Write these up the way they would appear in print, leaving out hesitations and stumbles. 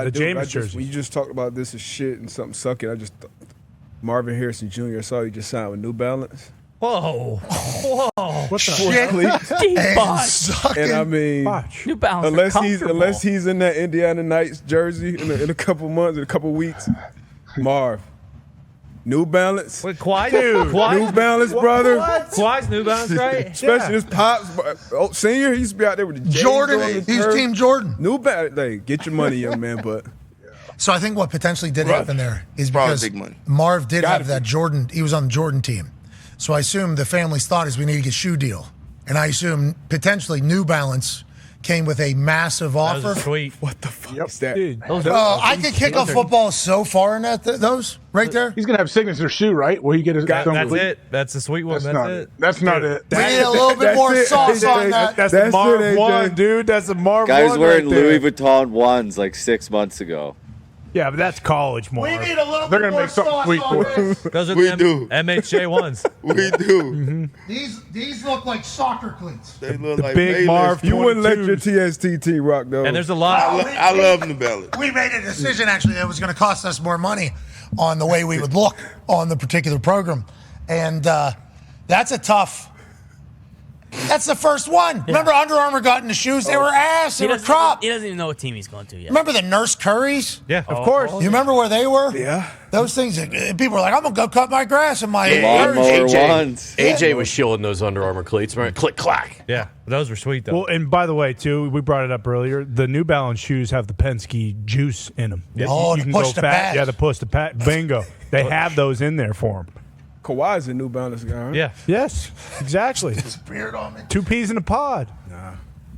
The Jameis jersey. When you just talked about this as shit and something sucking, I just Marvin Harrison Jr. I saw he just signed with New Balance. Whoa. What the Shit. And I mean, New Balance unless he's in that Indiana Knights jersey in a couple months, in a couple weeks, Marv. New Balance. Wait, Kawhi? New Balance, brother. Kawhi's New Balance, right? Especially his pops, senior, he used to be out there with the J's Jordan. on the He's turf. Team Jordan. New Balance. Like, get your money, young man, but. So I think what potentially did happen there is because big money. Marv did have that Jordan. He was on the Jordan team. So I assume the family's thought is we need to get a shoe deal. And I assume potentially New Balance came with a massive That was offer. sweet. What the fuck is that? Dude. I could kick a football so far in those right there. He's gonna have signature shoe, right? Where you get his. That's it. That's the sweet one. That's it. That's not it. We need a little bit more sauce on that. That's the Marv 1, dude. That's the Marv 1. Guys wearing right there. Louis Vuitton ones like 6 months ago. Yeah, but that's college, Marv. We need a little They're bit gonna more make something sauce sweet on for this. Those are We the do. MHJ ones. We do. These look like soccer cleats. They look The like big Bayless. Marv You wouldn't let 22s. your TSTT rock, though. And there's a lot. I love New Balance. We made a decision actually that was going to cost us more money on the way we would look on the particular program, and that's a tough. That's the first one. Remember, Under Armour got in the shoes. They were ass. They were crop. He doesn't even know what team he's going to yet. Remember the Nurse Curries? Yeah, Of course. You remember where they were? Yeah. Those things. People were like, "I'm gonna go cut my grass in my Lawnmower Curries." ones. AJ was shilling those Under Armour cleats, right? Click, clack. Yeah, those were sweet, though. Well, and by the way, too, we brought it up earlier. The New Balance shoes have the Penske juice in them. Oh, to push the pads. Yeah, to push the pad. Bingo. They have those in there for them. Kawhi's a New Balance guy, right? Yeah. Yes, exactly. Beard on me. 2 peas in a pod.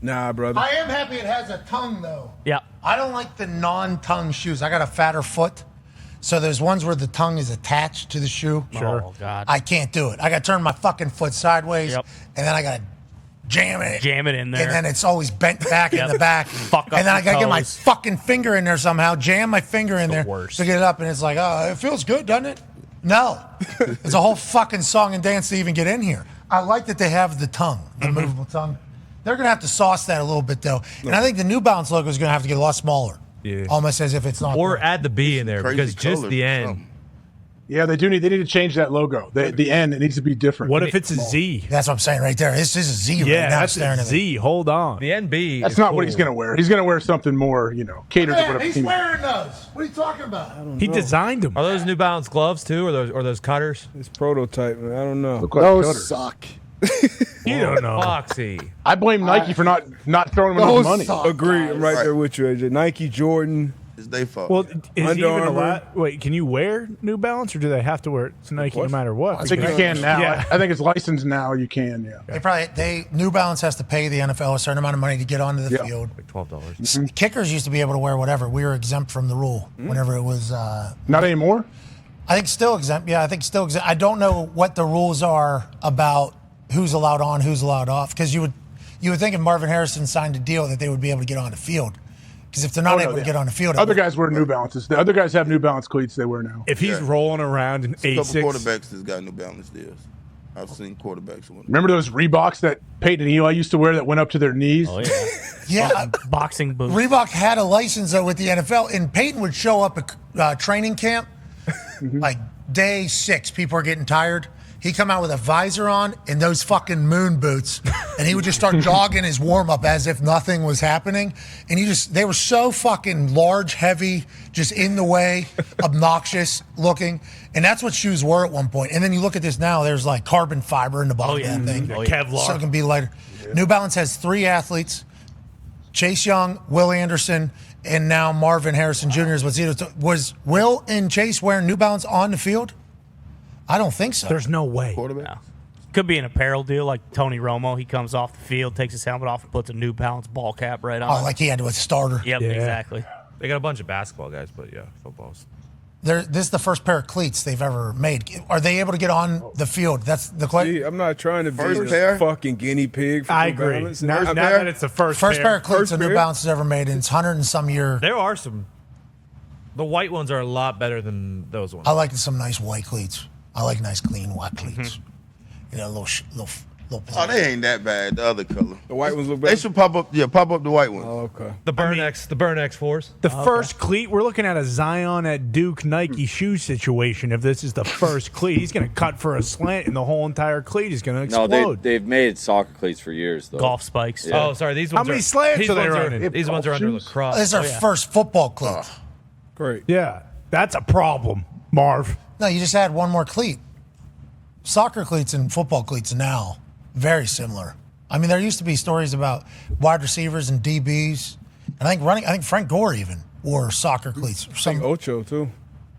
Nah, brother. I am happy it has a tongue though. Yeah. I don't like the non-tongue shoes. I got a fatter foot, so there's ones where the tongue is attached to the shoe. Sure. Oh, God. I can't do it. I got to turn my fucking foot sideways, Yep. and then I got to jam it. Jam it in there. And then it's always bent back in Yep. the back. Fuck up and then I your got to get my toes. fucking finger in there somehow, jam my finger in there worst. to get it up, and it's like, oh, it feels good, doesn't it? No. It's a whole fucking song and dance to even get in here. I like that they have the tongue, the movable tongue. They're going to have to sauce that a little bit, though. And I think the New Balance logo is going to have to get a lot smaller. Yeah. Almost as if it's not. Or there. add the B in there Crazy because just color the for end. something. Yeah, they need to change that logo. The end, it needs to be different. What if it's a Z? That's what I'm saying right there. This is a Z Yeah, right now. that's staring a at me. Z. Hold on. The NB. That's is not cool. what he's gonna wear. He's gonna wear something more, catered to Man, whatever he's team. wearing those. What are you talking about? He designed them. Are those New Balance gloves too, or those cutters? It's prototype, man. I don't know. Look like Those cutters. suck. You don't know. Foxy. I blame Nike for not throwing him enough money. Agreed. I'm right there with you, AJ. Nike, Jordan. It's their fault. Well, is Under he even Armour. allowed? Wait, can you wear New Balance, or do they have to wear it to Nike no matter what? I think you can now. Yeah. I think it's licensed now. You can, yeah. New Balance has to pay the NFL a certain amount of money to get onto the field. Like $12. Kickers used to be able to wear whatever. We were exempt from the rule whenever it was. Not anymore. I think still exempt. Yeah, I think still exempt. I don't know what the rules are about who's allowed on, who's allowed off. Because you would think if Marvin Harrison signed a deal that they would be able to get on the field. Because if they're not able to get on the field, Other guys wear New Balances. The other guys have New Balance cleats they wear now. If he's rolling around in a couple A6, quarterbacks that's got New Balance deals. I've seen quarterbacks with them. Remember those Reeboks that Peyton and Eli used to wear that went up to their knees? Oh, yeah. yeah, Boxing boots. Reebok had a license though with the NFL, and Peyton would show up at training camp, like day 6. People are getting tired. He'd come out with a visor on and those fucking moon boots, and he would just start jogging his warm up as if nothing was happening. And they were so fucking large, heavy, just in the way, obnoxious looking. And that's what shoes were at one point. And then you look at this now, there's like carbon fiber in the bottom of that thing. Kevlar. So it can be lighter. Yeah. New Balance has 3 athletes: Chase Young, Will Anderson, and now Marvin Harrison Jr. Was Will and Chase wearing New Balance on the field? I don't think so. There's no way. No. Could be an apparel deal like Tony Romo. He comes off the field, takes his helmet off, and puts a New Balance ball cap right on. Oh, like he had to with a starter. Yep, exactly. They got a bunch of basketball guys, but yeah, footballs. This is the first pair of cleats they've ever made. Are they able to get on the field? That's the question. See, I'm not trying to be First a pair? fucking guinea pig for I New agree. Balance. Now that it's the first pair of cleats First a New pair? Balance has ever made, and it's 100 and some year. There are some. The white ones are a lot better than those ones. I like some nice white cleats. I like nice clean white cleats. You know, little little Oh, they ain't that bad. The other color. The white ones look They better. should pop up. Yeah, pop up the white one. Oh, okay. The Burn X4s. The first cleat, we're looking at a Zion at Duke Nike shoe situation. If this is the first cleat, he's going to cut for a slant, and the whole entire cleat is going to No, explode. they've made soccer cleats for years, though. Golf spikes. Yeah. Oh, sorry. These How ones many are, slants these are they ones running? These ones are under lacrosse. This is our first football cleat. Great. Yeah, that's a problem, Marv. No, you just add one more cleat. Soccer cleats and football cleats now very similar. I mean, there used to be stories about wide receivers and DBs, and I think Frank Gore even wore soccer cleats. I think Ocho too.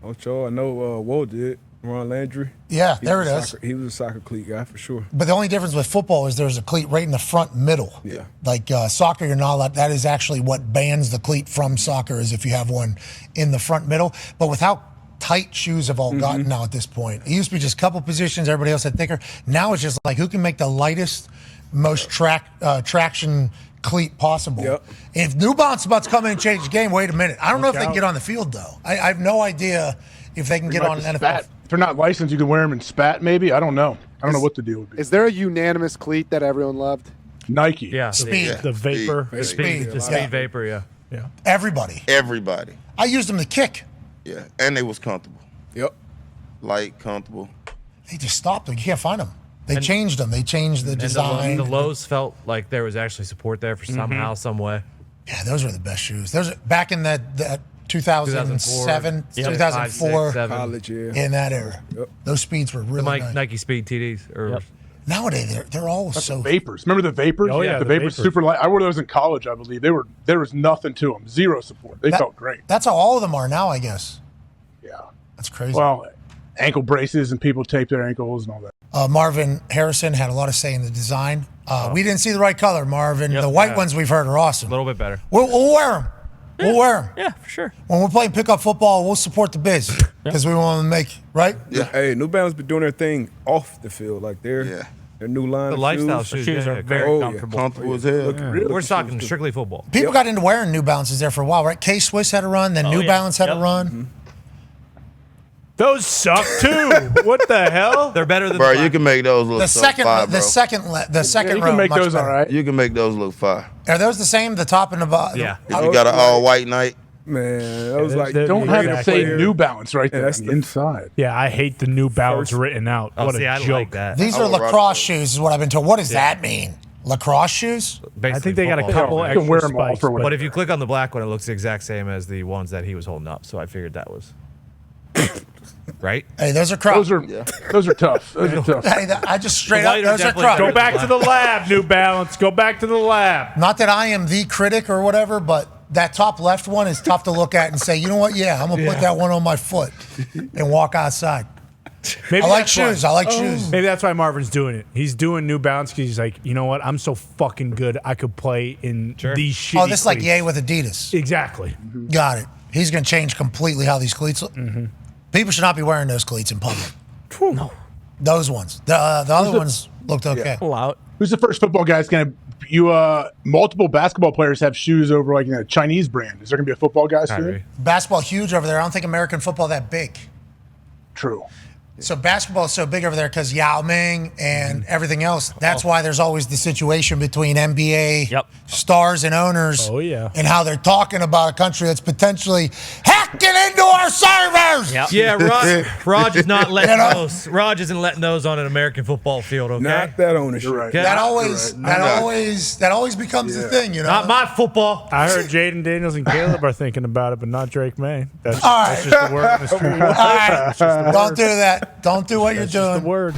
Ocho, I know Woe did. Ron Landry. Yeah, He there was it a is. He was a soccer cleat guy for sure. But the only difference with football is there's a cleat right in the front middle. Yeah. Like soccer, you're not allowed. That is actually what bans the cleat from soccer, is if you have one in the front middle. But with how tight shoes have all gotten now at this point, it used to be just a couple positions, everybody else had thicker. Now it's just like who can make the lightest, most traction cleat possible. Yep. If New Balance is about to come in and change the game, wait a minute. I don't know if they can get on the field though. I have no idea if they can get on an NFL. Spat. If they're not licensed, you can wear them in spat, maybe. I don't know. I don't know what the deal would be. Is there a unanimous cleat that everyone loved? Nike. Yeah. Speed. The vapor. The speed Yeah. vapor, yeah. Yeah. Everybody. Everybody. I used them to kick. Yeah, and they was comfortable. Yep. Light, comfortable. They just stopped them. You can't find them. They changed them. They changed the And design. the lows felt like there was actually support there for somehow, some way. Yeah, those were the best shoes. Those are back in that 2007, 2004, 7. College, yeah. in that era. Yep. Those speeds were really nice. Nike Speed TDs. Or Nowadays, they're all so. Vapors. Remember the Vapors? Oh, yeah, the the Vapors, Vapors. super light. I wore those in college, I believe. There was nothing to them. Zero support. They felt great. That's how all of them are now, I guess. Yeah. That's crazy. Well, ankle braces and people tape their ankles and all that. Marvin Harrison had a lot of say in the design. We didn't see the right color, Marvin. The white ones we've heard are awesome. a little bit better. We'll wear them. We'll wear them. Yeah, for sure. When we're playing pickup football, we'll support the biz because we want to make, right? Yeah. Hey, New Balance been doing their thing off the field, like their new line. The of lifestyle shoes. shoes. Shoes yeah, are very Oh, yeah. comfortable. Comfortable as hell. We're talking strictly football. People got into wearing New Balances there for a while, right? K-Swiss had a run, then New yeah. Balance had a Yep. run. Those suck too. What the hell? They're better than Bro, the you can make those look The so second, fire, bro. the second You row can make much those better. all right. You can make those look fire. Are those the same? The top and the bottom? Yeah. If you got an all white night, Man, that was like Don't have great to say player. New Balance right there that's on the- the inside. Yeah, I hate the New Balance First- written out. Oh, What see, a I joke. like that. These I are would rock lacrosse those. shoes, is what I've been told. What does that mean? Lacrosse shoes? I think they got a Football. couple You extra can wear 'em all spikes. for what- But if you click on the black one, it looks the exact same as the ones that he was holding up. So I figured that was right. Hey, those are crop. Those are tough. Those are tough. Hey, I just straight The up, white are those are definitely crop. better. Go back to the lab, New Balance. Go back to the lab. Not that I am the critic or whatever, but that top left one is tough to look at and say, you know what? Yeah, I'm gonna put that one on my foot and walk outside. Maybe I like that's why- shoes. I like shoes. Maybe that's why Marvin's doing it. He's doing New Balance because he's like, you know what? I'm so fucking good. I could play in these shitty Oh, this is like cleats. Ye with Adidas. Exactly. Got it. He's gonna change completely how these cleats look. People should not be wearing those cleats in public. No, those ones. The other ones looked okay. Allow it. Who's the first football guy that's going to multiple basketball players have shoes over like a Chinese brand. Is there going to be a football guy soon? Kyrie. Basketball huge over there. I don't think American football that big. True. So basketball is so big over there because Yao Ming and everything else. That's why there's always the situation between NBA Yep. stars and owners. Oh, yeah. And how they're talking about a country that's potentially hacking into our servers. Yep. Yeah, Raj is not letting You know? those. Raj isn't letting those on an American football field. Okay, Not that ownership. You're right. Okay? That always becomes the thing, you know. Not my football. I heard Jaden Daniels and Caleb are thinking about it, but not Drake May. That's, All right. that's just the word on the street. All right. Don't do that. Don't do what you're That's just doing. the word.